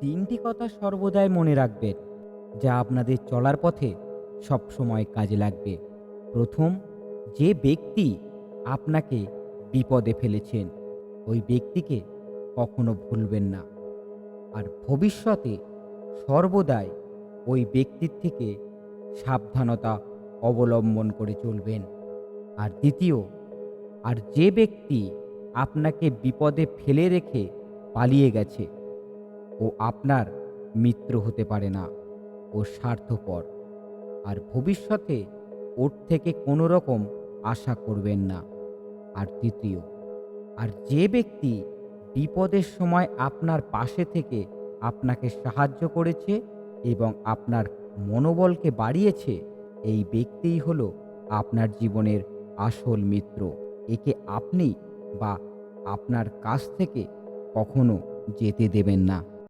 তিনটি কথা সর্বদাই মনে রাখবেন, যা আপনাদের চলার পথে সবসময় কাজে লাগবে। প্রথম, যে ব্যক্তি আপনাকে বিপদে ফেলেছেন, ওই ব্যক্তিকে কখনো ভুলবেন না। আর ভবিষ্যতে সর্বদাই ওই ব্যক্তির থেকে সাবধানতা অবলম্বন করে চলবেন। আর দ্বিতীয়, আর যে ব্যক্তি আপনাকে বিপদে ফেলে রেখে পালিয়ে গেছে, ও আপনার মিত্র হতে পারে না, ও স্বার্থপর। আর ভবিষ্যতে ওর থেকে কোনো রকম আশা করবেন না। আর তৃতীয়, আর যে ব্যক্তি বিপদের সময় আপনার পাশে থেকে আপনাকে সাহায্য করেছে এবং আপনার মনোবলকে বাড়িয়েছে, এই ব্যক্তিই হলো আপনার জীবনের আসল মিত্র। একে আপনি বা আপনার কাছ থেকে কখনো যেতে দেবেন না।